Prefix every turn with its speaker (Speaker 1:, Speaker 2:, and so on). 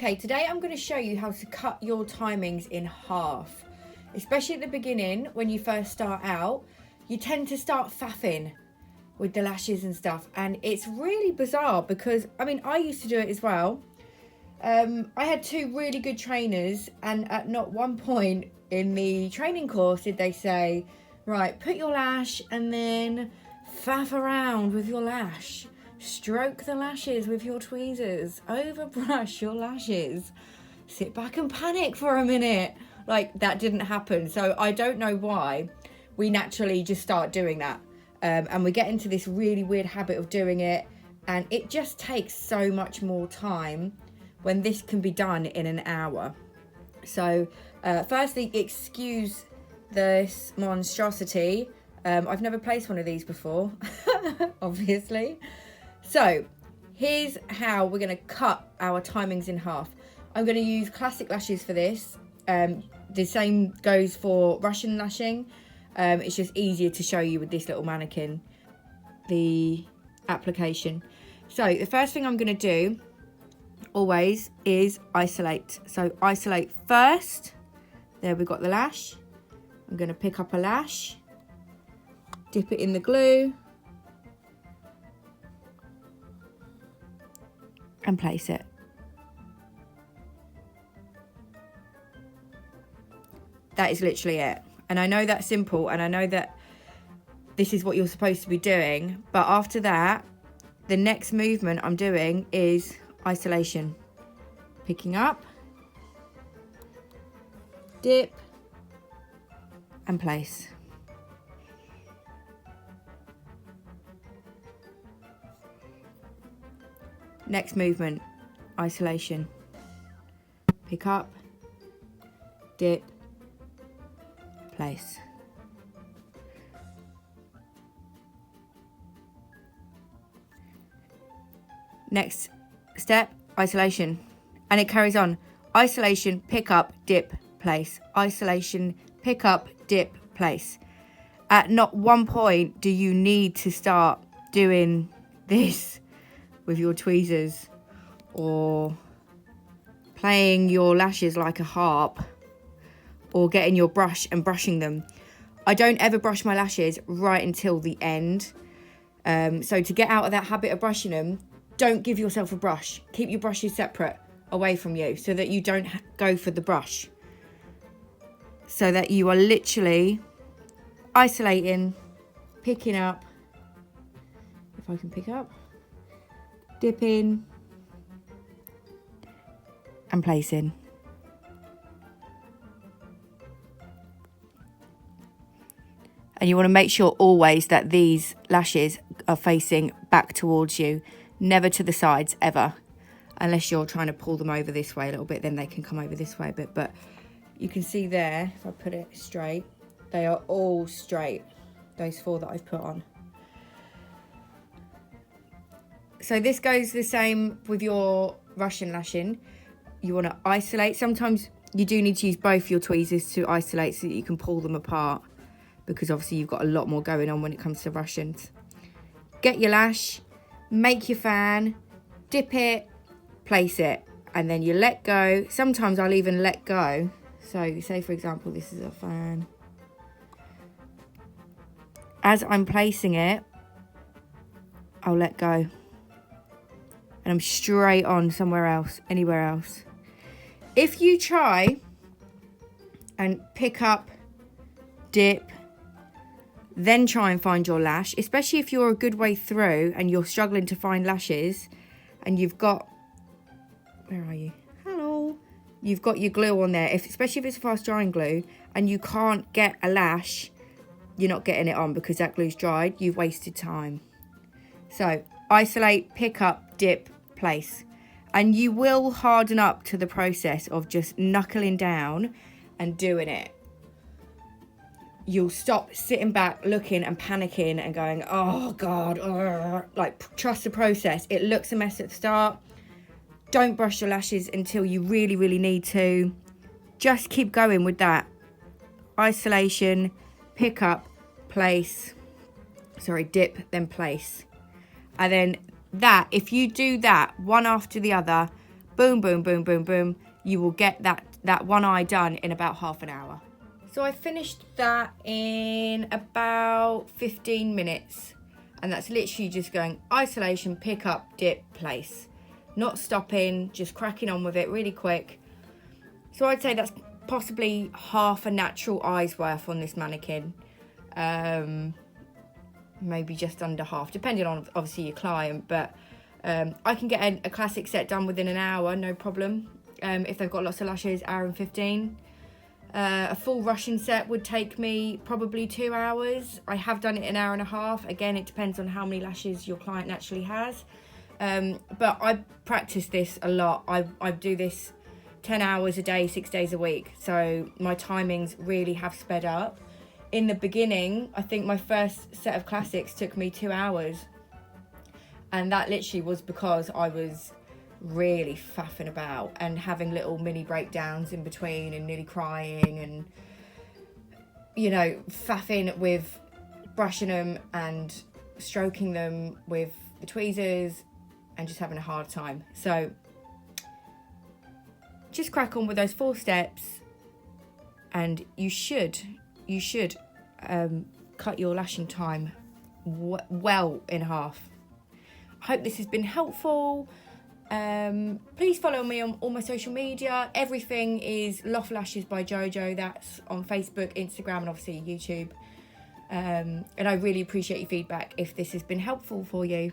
Speaker 1: Okay, today I'm going to show you how to cut your timings in half. Especially at the beginning, when you first start out, you tend to start faffing with the lashes and stuff. And it's really bizarre because, I mean, I used to do it as well. I had two really good trainers, and at not one point in the training course did they say, right, put your lash and then faff around with your lash. Stroke the lashes with your tweezers. Overbrush your lashes. Sit back and panic for a minute. Like, that didn't happen. So I don't know why we naturally just start doing that. And we get into this really weird habit of doing it. And it just takes so much more time when this can be done in an hour. So firstly, excuse this monstrosity. I've never placed one of these before, obviously. So here's how we're going to cut our timings in half. I'm going to use classic lashes for this. The same goes for Russian lashing. It's just easier to show you with this little mannequin, the application. So the first thing I'm going to do always is isolate. So isolate first. There we've got the lash. I'm going to pick up a lash, dip it in the glue, and place it. That is literally it. And I know that's simple, and I know that this is what you're supposed to be doing, but after that, the next movement I'm doing is isolation. Picking up, dip, and place. Next movement, isolation. Pick up, dip, place. Next step, isolation. And it carries on. Isolation, pick up, dip, place. Isolation, pick up, dip, place. At not one point do you need to start doing this with your tweezers or playing your lashes like a harp or getting your brush and brushing them. I don't ever brush my lashes right until the end. So to get out of that habit of brushing them, don't give yourself a brush. Keep your brushes separate away from you so that you don't go for the brush. So that you are literally isolating, picking up, if I can pick up, dipping and placing. And you want to make sure always that these lashes are facing back towards you, never to the sides ever, unless you're trying to pull them over this way a little bit, then they can come over this way a bit. But you can see there, if I put it straight, they are all straight, those four that I've put on. So this goes the same with your Russian lashing. You want to isolate. Sometimes you do need to use both your tweezers to isolate so that you can pull them apart, because obviously you've got a lot more going on when it comes to Russians. Get your lash, make your fan, dip it, place it, and then you let go. Sometimes I'll even let go. So say for example, this is a fan. As I'm placing it, I'll let go. And I'm straight on somewhere else, anywhere else. If you try and pick up, dip, then try and find your lash, especially if you're a good way through and you're struggling to find lashes and you've got, where are you? Hello. You've got your glue on there, especially if it's a fast drying glue and you can't get a lash, you're not getting it on because that glue's dried, you've wasted time. So isolate, pick up, dip, place. And you will harden up to the process of just knuckling down and doing it. You'll stop sitting back, looking and panicking and going, oh God, like trust the process. It looks a mess at the start. Don't brush your lashes until you really, really need to. Just keep going with that. Isolation, pick up, place. Sorry, dip, then place. And then that, if you do that one after the other, boom, boom, boom, boom, boom, you will get that one eye done in about half an hour. So I finished that in about 15 minutes. And that's literally just going isolation, pick up, dip, place. Not stopping, just cracking on with it really quick. So I'd say that's possibly half a natural eye's worth on this mannequin. Maybe just under half, depending on obviously your client. But I can get a classic set done within an hour, no problem. If they've got lots of lashes, hour and 15. A full Russian set would take me probably 2 hours. I have done it an hour and a half. Again, it depends on how many lashes your client naturally has. But I practice this a lot. I do this 10 hours a day, 6 days a week. So my timings really have sped up. In the beginning, I think my first set of classics took me 2 hours. And that literally was because I was really faffing about and having little mini breakdowns in between and nearly crying and, you know, faffing with brushing them and stroking them with the tweezers and just having a hard time. So just crack on with those 4 steps and you should cut your lashing time well in half. I hope this has been helpful. Please follow me on all my social media. Everything is Loft Lashes by Jojo. That's on Facebook, Instagram, and obviously YouTube. And I really appreciate your feedback if this has been helpful for you.